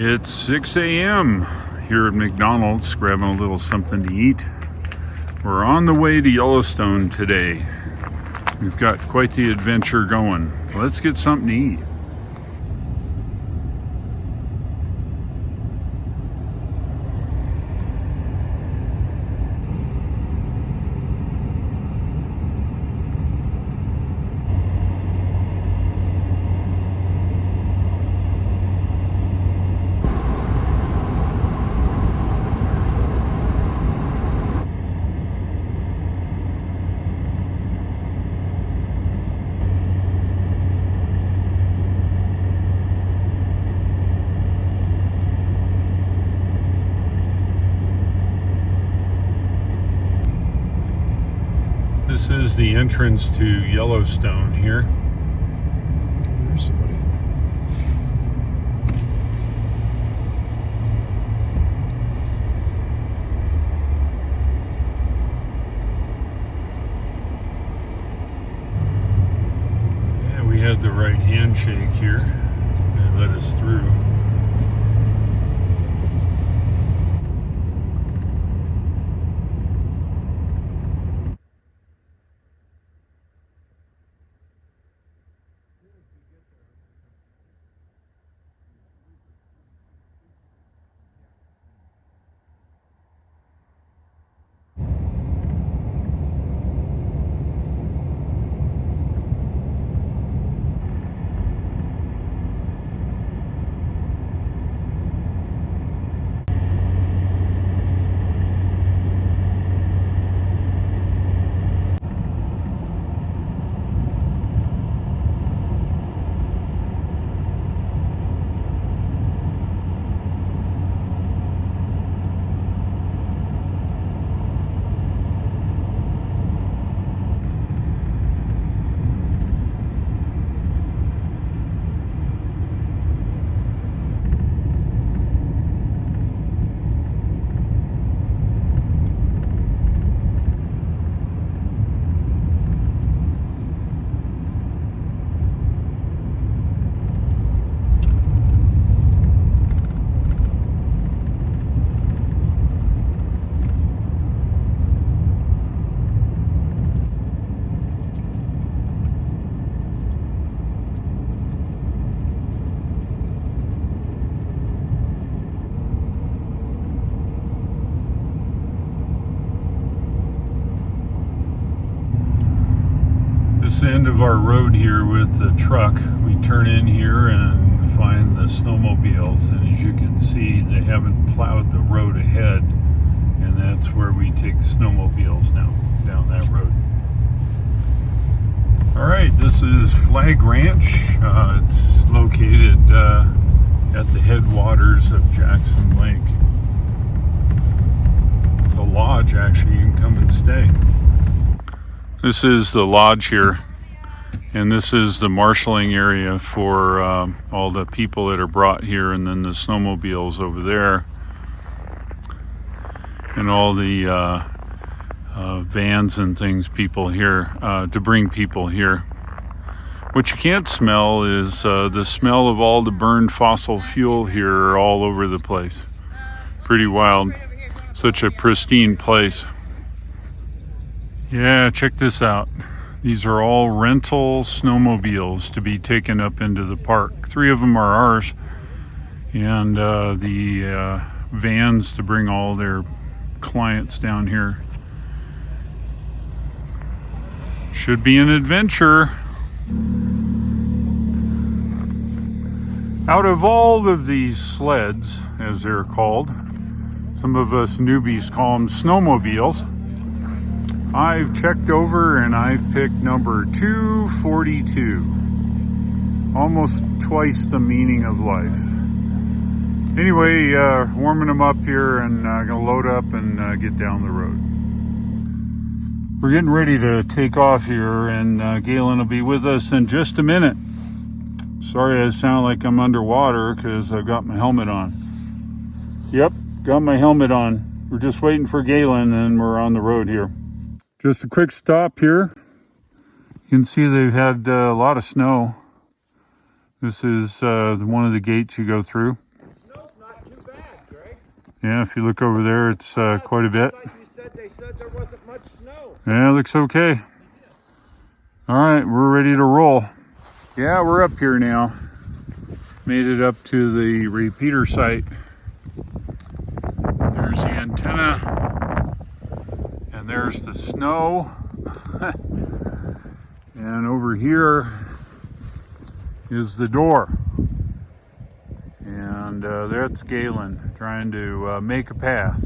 It's 6 a.m. here at McDonald's, grabbing a little something to eat. We're on the way to Yellowstone today. We've got quite the adventure going. Let's get something to eat. This is the entrance to Yellowstone here. There's somebody. Yeah, we had the right handshake here. They let us through. This end of our road here with the truck, we turn in here and find the snowmobiles, and as you can see, they haven't plowed the road ahead, and that's where we take the snowmobiles now, down that road. Alright, this is Flag Ranch. It's located at the headwaters of Jackson Lake. It's a lodge, actually. You can come and stay. This is the lodge here, and this is the marshaling area for all the people that are brought here, and then the snowmobiles over there, and all the vans and things people here to bring people here. What you can't smell is the smell of all the burned fossil fuel here all over the place. Pretty wild. Such a pristine place. Yeah, check this out. These are all rental snowmobiles to be taken up into the park. 3 of them are ours, and the vans to bring all their clients down here. Should be an adventure. Out of all of these sleds, as they're called, some of us newbies call them snowmobiles, I've checked over and I've picked number 242. Almost twice the meaning of life. Anyway, warming them up here, and gonna load up and get down the road. We're getting ready to take off here, and Galen will be with us in just a minute. Sorry I sound like I'm underwater because I've got my helmet on. Yep, got my helmet on. We're just waiting for Galen, and we're on the road here. Just a quick stop here. You can see they've had a lot of snow. This is one of the gates you go through. Yeah, if you look over there, it's quite a bit. They said there wasn't much snow. Yeah, it looks okay. All right, we're ready to roll. Yeah, we're up here now. Made it up to the repeater site. There's the antenna, and there's the snow. And over here is the door. And that's Galen trying to make a path.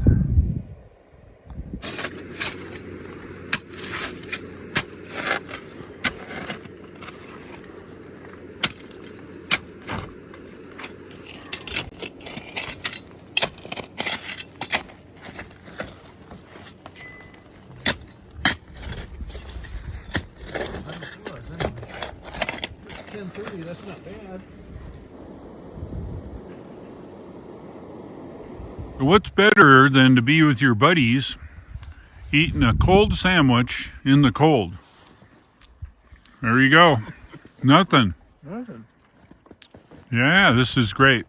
It's 10:30, that's not bad. What's better than to be with your buddies eating a cold sandwich in the cold? There you go. Nothing. Nothing. Yeah, this is great.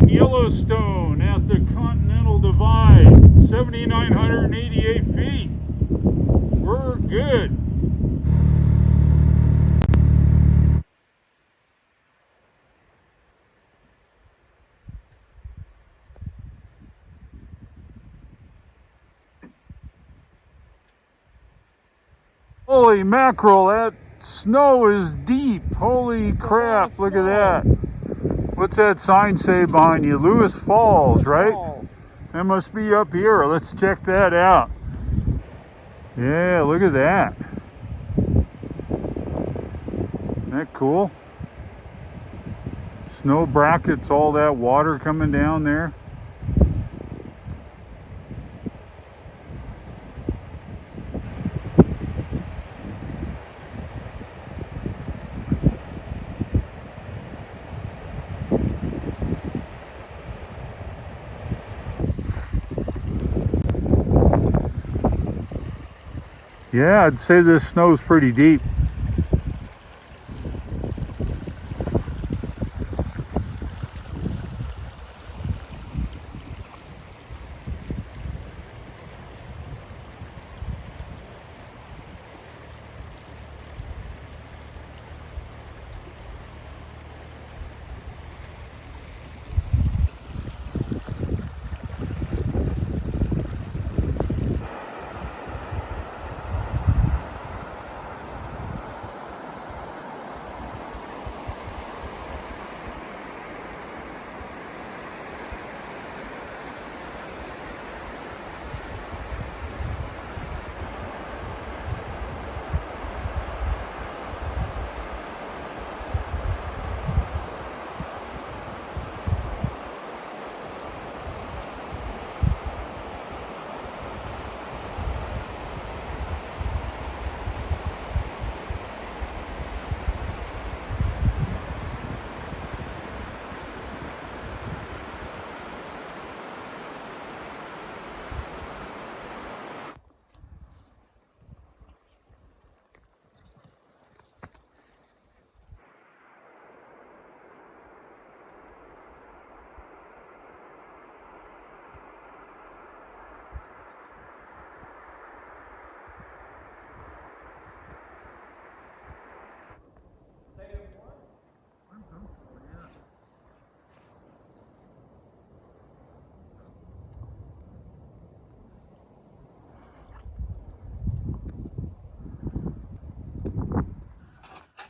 Yellowstone at the Continental Divide, 7,988 feet. We're good. Holy mackerel, that snow is deep. Holy crap, look at that. What's that sign say behind you? Lewis Falls, right? That must be up here. Let's check that out. Yeah, look at that. Isn't that cool? Snow brackets, all that water coming down there. Yeah, I'd say this snow's pretty deep.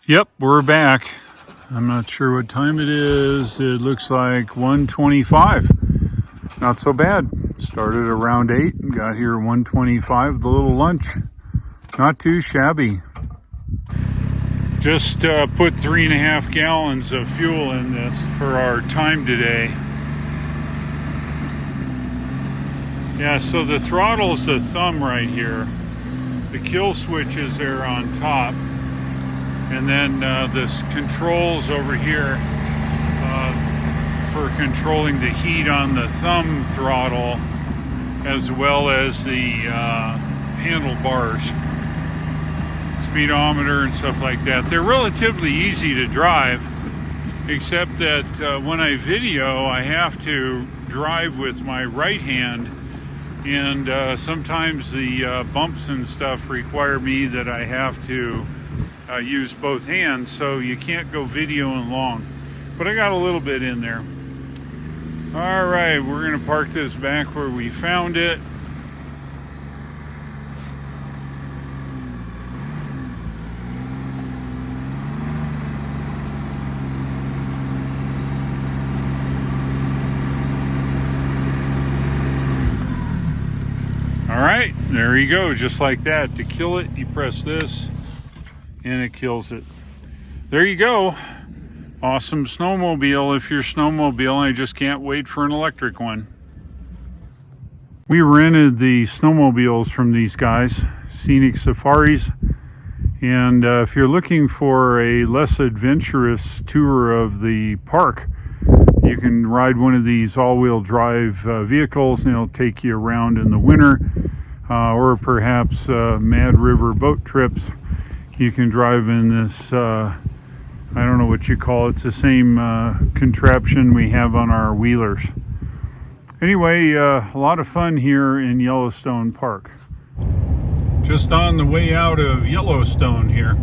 Yep, we're back. I'm not sure what time it is. It looks like 1:25. Not so bad. Started around 8 and got here 1:25. The little lunch. Not too shabby. Just put 3.5 gallons of fuel in this for our time today. Yeah, so the throttle's the thumb right here. The kill switch is there on top. And then this controls over here for controlling the heat on the thumb throttle, as well as the handlebars, speedometer and stuff like that. They're relatively easy to drive, except that when I video, I have to drive with my right hand, and sometimes the bumps and stuff require me that I have to use both hands, so you can't go videoing long. But I got a little bit in there. All right, we're gonna park this back where we found it. All right, there you go, just like that. To kill it, you press this, and it kills it. There you go. Awesome snowmobile if you're snowmobiling. I just can't wait for an electric one. We rented the snowmobiles from these guys, Scenic Safaris. And if you're looking for a less adventurous tour of the park, you can ride one of these all-wheel drive vehicles, and it'll take you around in the winter, or perhaps Mad River boat trips. You can drive in this, I don't know what you call it. It's the same contraption we have on our wheelers. Anyway, a lot of fun here in Yellowstone Park. Just on the way out of Yellowstone here.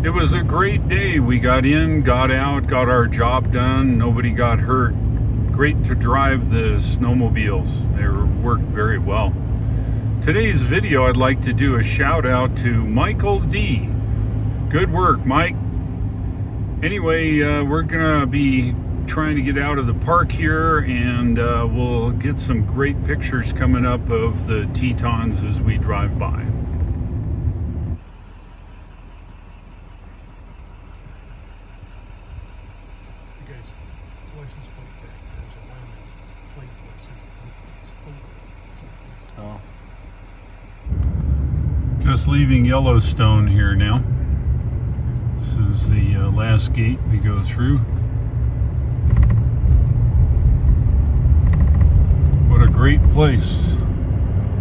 It was a great day. We got in, got out, got our job done. Nobody got hurt. Great to drive the snowmobiles. They worked very well. Today's video, I'd like to do a shout out to Michael D. Good work, Mike. Anyway, we're gonna be trying to get out of the park here, and we'll get some great pictures coming up of the Tetons as we drive by. Oh. Just leaving Yellowstone here now. This is the last gate we go through. What a great place.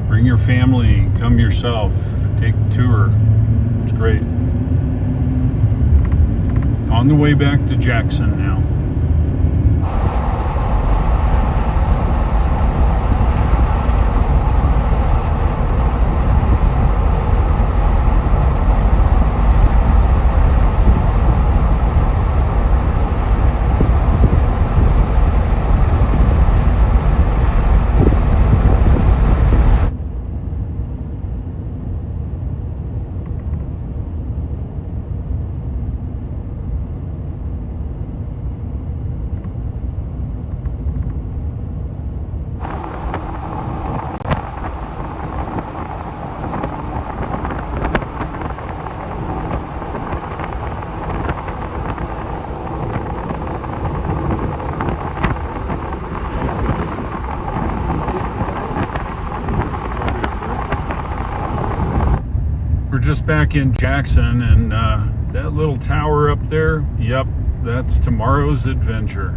Bring your family, come yourself, take a tour. It's great. On the way back to Jackson now. just back in Jackson, and that little tower up there, yep, that's tomorrow's adventure.